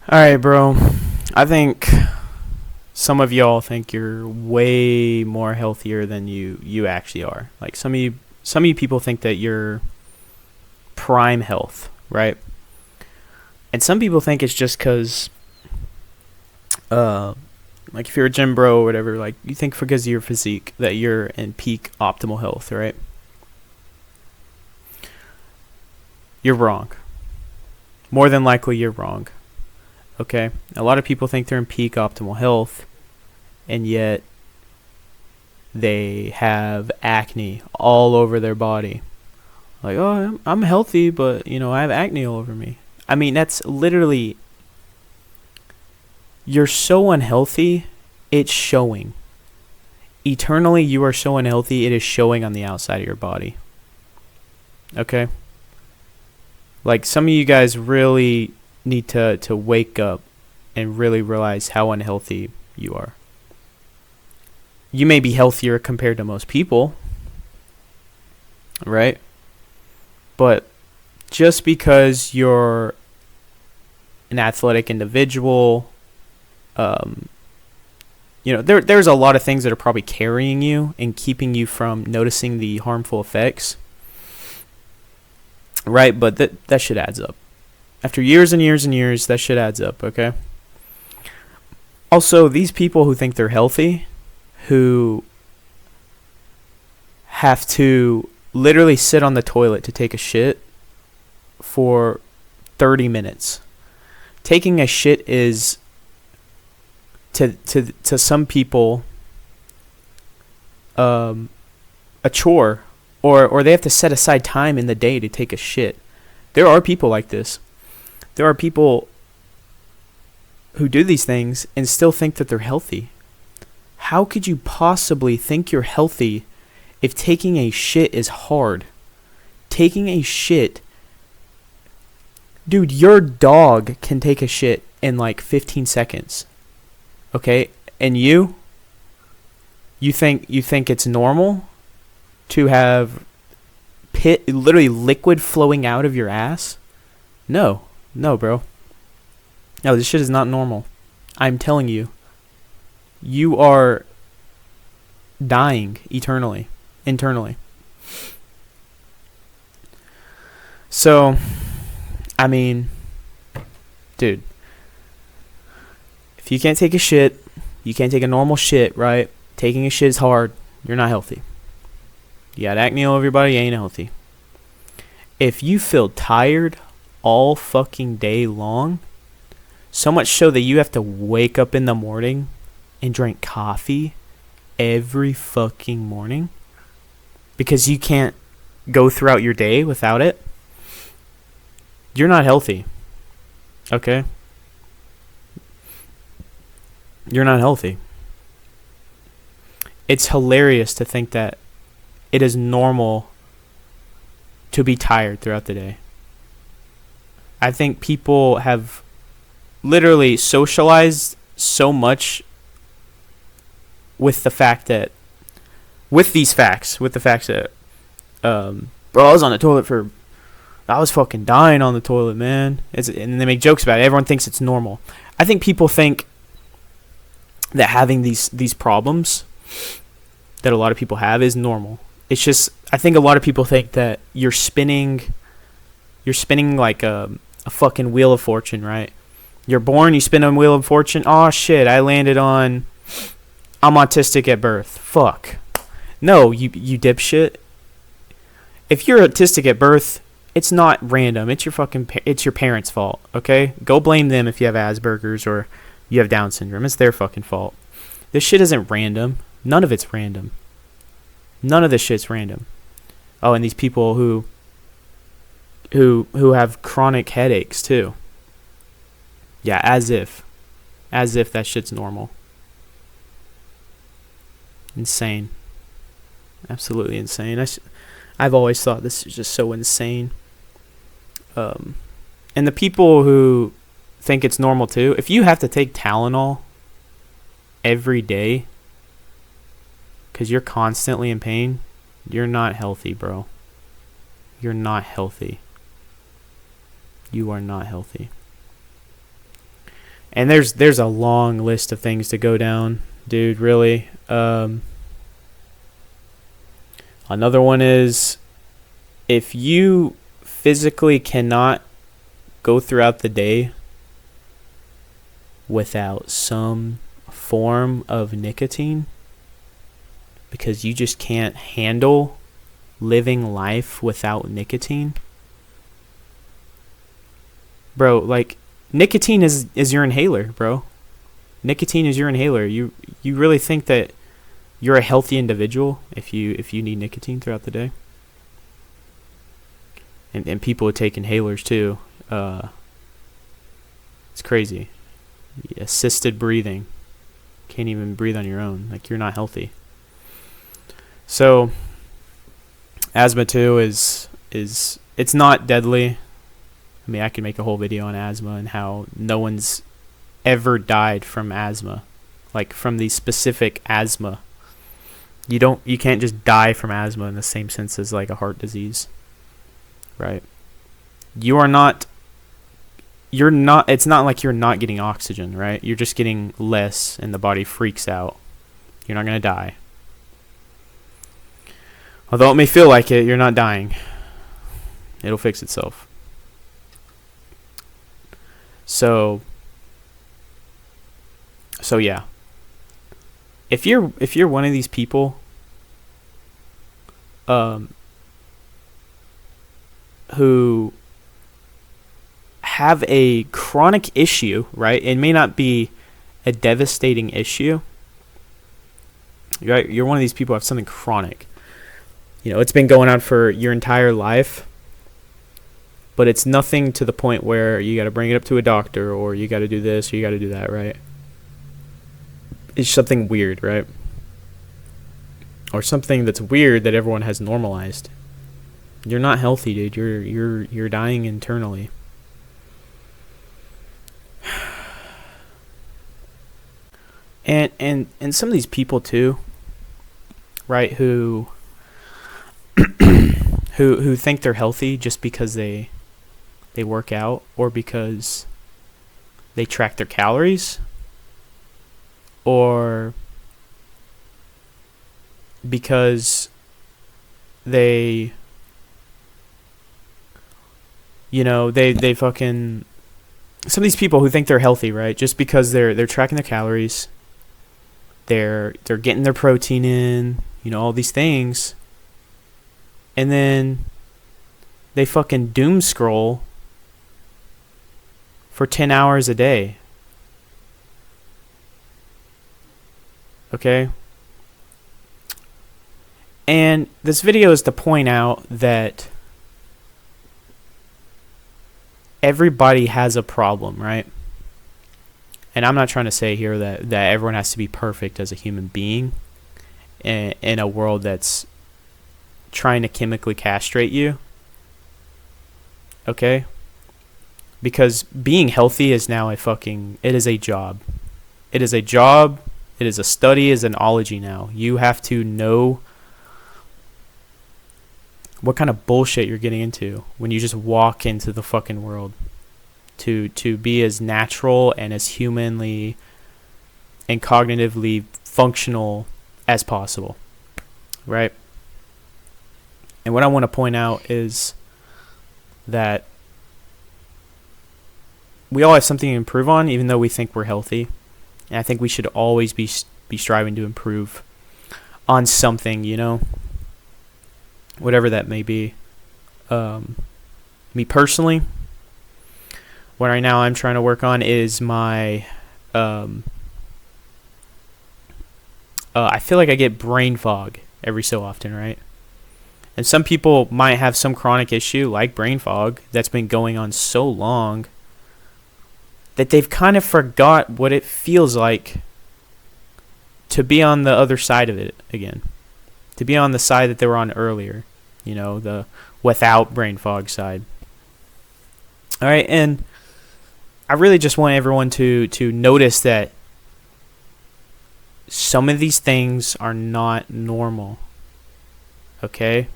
All right, bro. I think some of y'all think you're way more healthier than you actually are. Like some of you people think that you're prime health, right? And some people think it's just cuz uh like if you're a gym bro or whatever, like you think because of your physique that you're in peak optimal health, right? You're wrong. More than likely you're wrong. Okay? A lot of people think they're in peak optimal health and yet they have acne all over their body. Like, oh, I'm healthy, but I have acne all over me. I mean, that's literally, you're so unhealthy, it's showing. Eternally, you are so unhealthy, it is showing on the outside of your body. Okay? Like, some of you guys really need to wake up and really realize how unhealthy you are. You may be healthier compared to most people, right? But just because you're an athletic individual, um, there's a lot of things that are probably carrying you and keeping you from noticing the harmful effects, right? But that shit adds up. After years and years and years, that shit adds up, okay? Also, these people who think they're healthy, who have to literally sit on the toilet to take a shit for 30 minutes. Taking a shit is to some people a chore, or they have to set aside time in the day to take a shit. There are people like this. There are people who do these things and still think that they're healthy. How could you possibly think you're healthy if taking a shit is hard? Taking a shit, dude, your dog can take a shit in like 15 seconds. Okay? And you think it's normal to have literally liquid flowing out of your ass? No. No, bro. No, this shit is not normal. I'm telling you. You are dying eternally, internally. So, I mean, dude, if you can't take a shit, you can't take a normal shit, right? Taking a shit is hard. You're not healthy. You got acne all over your body, you ain't healthy. If you feel tired all fucking day long, so much so that you have to wake up in the morning and drink coffee every fucking morning because you can't go throughout your day without it, you're not healthy. Okay? You're not healthy. It's hilarious to think that it is normal to be tired throughout the day. I think people have literally socialized so much with the fact that, with the facts that, bro, I was fucking dying on the toilet, man. And they make jokes about it. Everyone thinks it's normal. I think people think that having these problems that a lot of people have is normal. It's just, I think a lot of people think that you're spinning like a fucking wheel of fortune, right? You're born, you spin on wheel of fortune. Oh shit, I'm autistic at birth. Fuck. No, you dipshit. If you're autistic at birth, it's not random. It's your parents' fault, okay? Go blame them if you have Asperger's or you have Down syndrome. It's their fucking fault. This shit isn't random. None of it's random. None of this shit's random. Oh, and these people who have chronic headaches too. Yeah, as if that shit's normal. Insane. Absolutely insane. I've always thought this is just so insane. And the people who think it's normal too, if you have to take Tylenol every day because you're constantly in pain, you're not healthy, bro. You're not healthy. You are not healthy. And there's a long list of things to go down, dude, really. Another one is, if you physically cannot go throughout the day without some form of nicotine, because you just can't handle living life without nicotine, bro, like, nicotine is your inhaler, bro. Nicotine is your inhaler. You really think that you're a healthy individual if you need nicotine throughout the day? And people who take inhalers too. It's crazy. Assisted breathing. Can't even breathe on your own. Like, you're not healthy. So asthma too is it's not deadly. I mean, I could make a whole video on asthma and how no one's ever died from asthma, like from the specific asthma. You can't just die from asthma in the same sense as like a heart disease, right? It's not like you're not getting oxygen, right? You're just getting less and the body freaks out. You're not going to die. Although it may feel like it, you're not dying. It'll fix itself. So yeah. If you're one of these people who have a chronic issue, right? It may not be a devastating issue. Right? You're one of these people who have something chronic. It's been going on for your entire life, but it's nothing to the point where you got to bring it up to a doctor, or you got to do this, or you got to do that, right? It's something weird, right? Or something that's weird that everyone has normalized. You're not healthy, dude. You're dying internally. And some of these people too, right, who think they're healthy just because they work out, or because they track their calories, or because they fucking, some of these people who think they're healthy, right, just because they're tracking their calories, they're getting their protein in, all these things, and then they fucking doom scroll for 10 hours a day. Okay? And this video is to point out that everybody has a problem, right? And I'm not trying to say here that everyone has to be perfect as a human being in a world that's trying to chemically castrate you. Okay? Because being healthy is now it is a job. It is a job. It is a study, is an ology now. You have to know what kind of bullshit you're getting into when you just walk into the fucking world. To be as natural and as humanly and cognitively functional as possible. Right? And what I want to point out is that we all have something to improve on, even though we think we're healthy. And I think we should always be striving to improve on something, whatever that may be. Me personally, what right now I'm trying to work on is my I feel like I get brain fog every so often, right? And some people might have some chronic issue like brain fog that's been going on so long that they've kind of forgot what it feels like to be on the other side of it again. To be on the side that they were on earlier. The without brain fog side. All right, and I really just want everyone to notice that some of these things are not normal. Okay?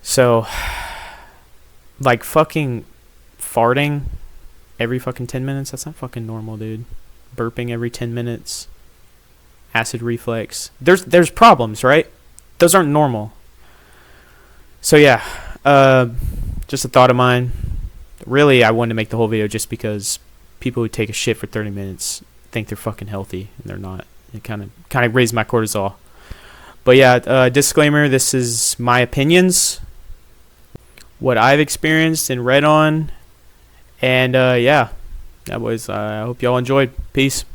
So, like fucking farting every fucking 10 minutes. That's not fucking normal, dude. Burping every 10 minutes. Acid reflux. There's problems, right? Those aren't normal. So yeah, just a thought of mine. Really, I wanted to make the whole video just because people who take a shit for 30 minutes think they're fucking healthy, and they're not. It kind of raised my cortisol. But yeah, disclaimer, this is my opinions, what I've experienced and read on. And yeah, that was, I hope y'all enjoyed. Peace.